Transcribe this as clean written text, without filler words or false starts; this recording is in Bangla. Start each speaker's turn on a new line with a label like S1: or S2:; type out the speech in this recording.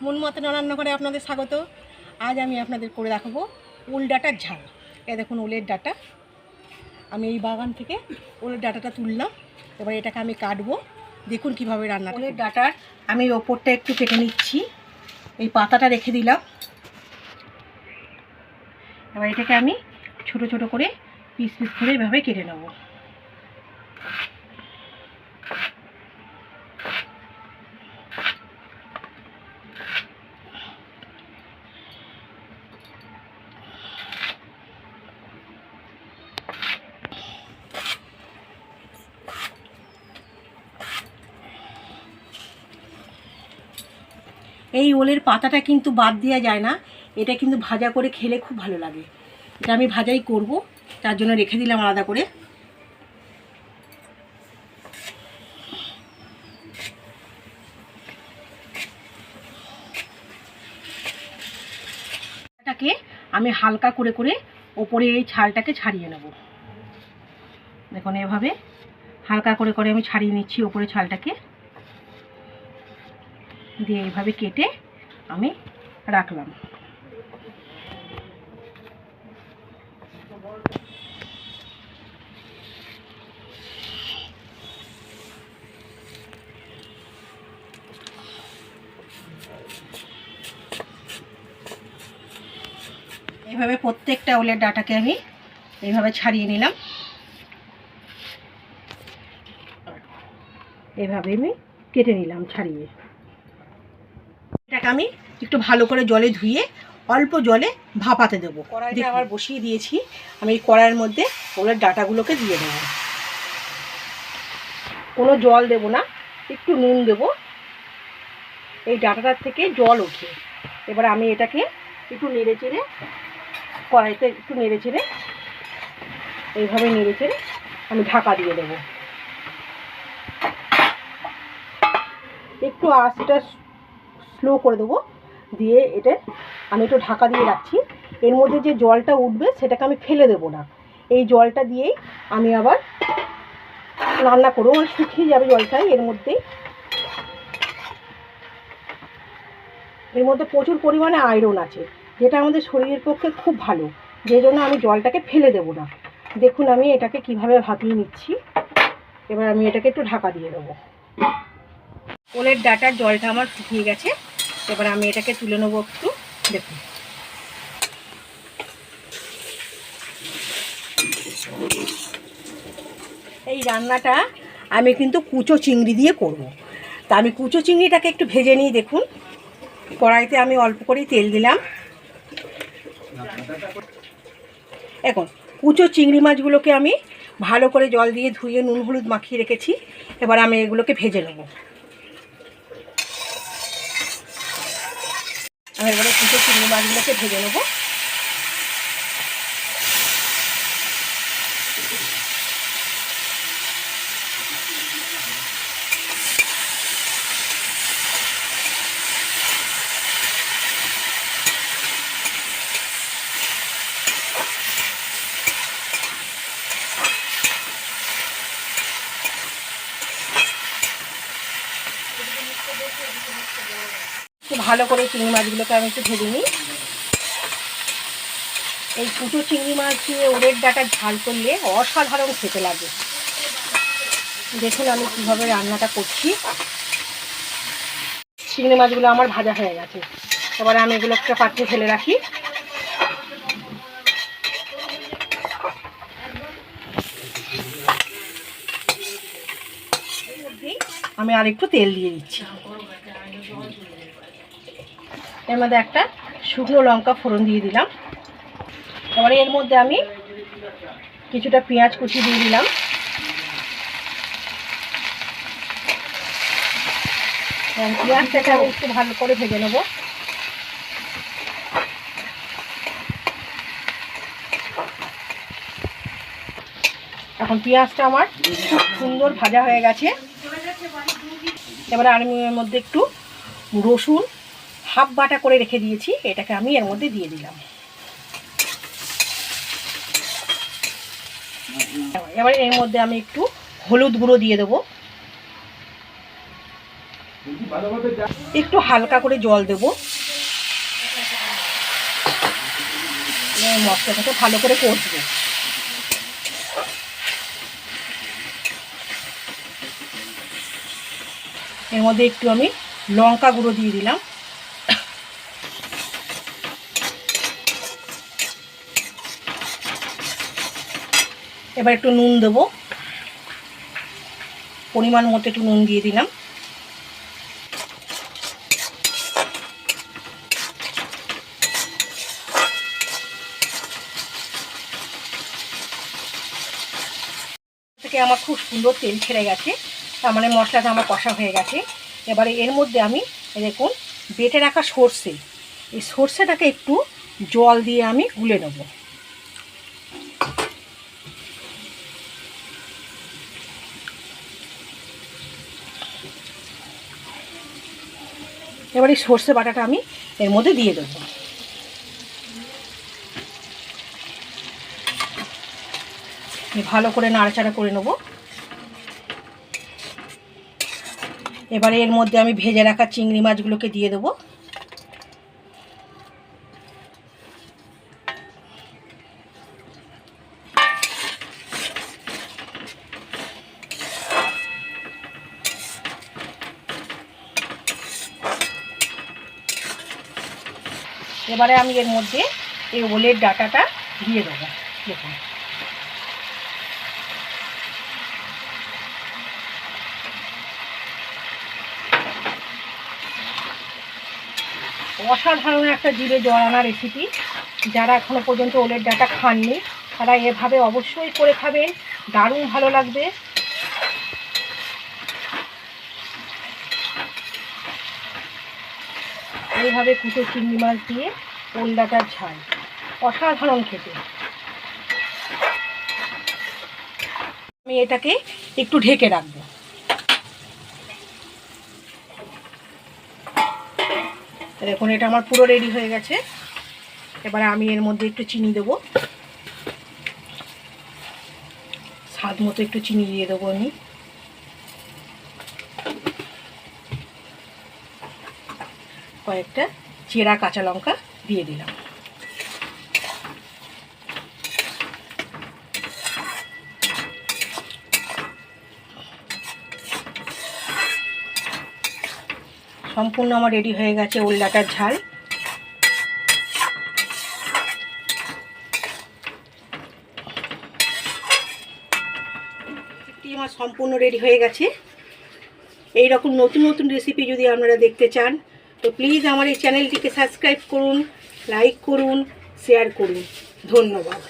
S1: মনমতনা রান্নাঘরে আপনাদের স্বাগত। আজ আমি আপনাদের করে দেখাবো উল ডাঁটার ঝাল। এই দেখুন উলের ডাঁটা, আমি এই বাগান থেকে উলের ডাঁটাটা তুললাম। এবার এটাকে আমি কাটবো, দেখুন কিভাবে রান্না। উলের ডাঁটার আমি ওপরটা একটু কেটে নিচ্ছি, এই পাতাটা রেখে দিলাম। এবার এটাকে আমি ছোট ছোট করে পিস পিস করে এভাবে কেটে নেব। এই ওলের পাতাটা কিন্তু বাদ দেওয়া যায় না, এটা কিন্তু ভাজা করে খেলে খুব ভালো লাগে। এটা আমি ভাজাই করব, তার জন্য রেখে দিলাম আলাদা করে। এটাকে আমি হালকা করে করে ওপরে এই ছালটাকে ছাড়িয়ে নেব। দেখুন এভাবে হালকা করে করে আমি ছাড়িয়ে নিচ্ছি ওপরে ছালটাকে, দিয়ে এইভাবে কেটে আমি রাখলাম। এইভাবে প্রত্যেকটা ওলের ডাঁটাকে আমি এইভাবে ছাড়িয়ে নিলাম। এইভাবে আমি কেটে নিলাম ছাড়িয়ে। এটাকে আমি একটু ভালো করে জলে ধুয়ে অল্প জলে ভাপাতে দেবো। কড়াইটা আবার বসিয়ে দিয়েছি, আমি এই কড়াইয়ের মধ্যে ওলের ডাঁটাগুলোকে দিয়ে দেবো। কোনো জল দেব না, একটু নুন দেব, এই ডাঁটাটার থেকে জল ওঠে। এবার আমি এটাকে একটু নেড়ে চেড়ে, কড়াইতে একটু নেড়ে চেড়ে, এইভাবে নেড়ে চেড়ে আমি ঢাকা দিয়ে দেবো। একটু আঁচটা স্লো করে দেবো, দিয়ে এটা আমি একটু ঢাকা দিয়ে রাখছি। এর মধ্যে যে জলটা উঠবে সেটাকে আমি ফেলে দেবো না, এই জলটা দিয়েই আমি আবার রান্না করবো, মানে শুকিয়ে যাবে জলটাই। এর মধ্যে প্রচুর পরিমাণে আয়রন আছে, যেটা আমাদের শরীরের পক্ষে খুব ভালো, যে জন্য আমি জলটাকে ফেলে দেবো না। দেখুন আমি এটাকে কিভাবে ভাপিয়ে নিচ্ছি। এবার আমি এটাকে একটু ঢাকা দিয়ে দেবো। ওলের ডাঁটার জলটা আমার শুকিয়ে গেছে, এবার আমি এটাকে তুলে নেবো একটু। দেখুন এই রান্নাটা আমি কিন্তু কুচো চিংড়ি দিয়ে করব। তা আমি কুচো চিংড়িটাকে একটু ভেজে নিই। দেখুন কড়াইতে আমি অল্প করেই তেল দিলাম। এখন কুচো চিংড়ি মাছগুলোকে আমি ভালো করে জল দিয়ে ধুয়ে নুন হলুদ মাখিয়ে রেখেছি। এবার আমি এগুলোকে ভেজে নেব। আমি এবারে কুচো চিংড়ি মাছগুলোকে ভেজে নেব। ভালো করে চিংড়ি মাছগুলোকে আমি একটু ভেজে নিই। এই কুচো চিংড়ি মাছ দিয়ে ওলের ডাঁটার ঝাল করলে অসাধারণ খেতে লাগে। দেখুন আমি কীভাবে রান্নাটা করছি। চিংড়ি মাছগুলো আমার ভাজা হয়ে গেছে, এবারে আমি এগুলো একটা পাত্রে ফেলে রাখি। আমি আর একটু তেল দিয়ে দিচ্ছি। এর মধ্যে একটা শুকনো লঙ্কা ফোড়ন দিয়ে দিলাম। এবারে এর মধ্যে আমি কিছুটা পেঁয়াজ কুচি দিয়ে দিলাম। পেঁয়াজটাকে আমি একটু ভালো করে ভেজে নেব। এখন পেঁয়াজটা আমার সুন্দর ভাজা হয়ে গেছে। এবারে আমি এর মধ্যে একটু রসুন হাফ বাটা করে রেখে দিয়েছি, এটাকে আমি এর মধ্যে দিয়ে দিলাম। এবারে এর মধ্যে আমি একটু হলুদ গুঁড়ো দিয়ে দেবো। একটু হালকা করে জল দেব, মশলাটাকে ভালো করে কষবো। এর মধ্যে একটু আমি লঙ্কা গুঁড়ো দিয়ে দিলাম, এবার একটু নুন দেবো, পরিমাণ মতো একটু নুন দিয়ে দিলাম। থেকে আমার খুব সুন্দর তেল ছেড়ে গেছে, তার মানে মশলাটা আমার কষা হয়ে গেছে। এবারে এর মধ্যে আমি দেখুন বেটে রাখা সর্ষে, এই সর্ষেটাকে একটু জল দিয়ে আমি গুলে নেব। এবার এই সর্ষে বাটাটা আমি এর মধ্যে দিয়ে দেবো। ভালো করে নাড়াচাড়া করে নেব। এবারে এর মধ্যে আমি ভেজে রাখা চিংড়ি মাছগুলোকে দিয়ে দেবো। এবারে আমি এর মধ্যে এই ওলের ডাঁটাটা দিয়ে দেবো। দেখুন অসাধারণ একটা জিভে জল আনা রেসিপি। যারা এখনো পর্যন্ত ওলের ডাঁটা খাননি তারা এভাবে অবশ্যই করে খাবেন, দারুণ ভালো লাগবে। এইভাবে কুচো চিংড়ি মাছ দিয়ে ওল ডাঁটার ঝাল অসাধারণ খেতে। আমি এটাকে একটু ঢেকে রাখবো। দেখুন এটা আমার পুরো রেডি হয়ে গেছে। এবারে আমি এর মধ্যে একটু চিনি দেবো, স্বাদ মতো একটু চিনি দিয়ে দেবো আমি। কয়েকটা চেরা কাঁচা লঙ্কা দিয়ে দিলাম। সম্পূর্ণ আমার রেডি হয়ে গেছে ওল ডাঁটার ঝাল। আমার সম্পূর্ণ রেডি হয়ে গেছে। এই রকম নতুন নতুন রেসিপি যদি আপনারা দেখতে চান তো প্লিজ আমার এই চ্যানেলটিকে সাবস্ক্রাইব করুন, লাইক করুন, শেয়ার করুন। ধন্যবাদ।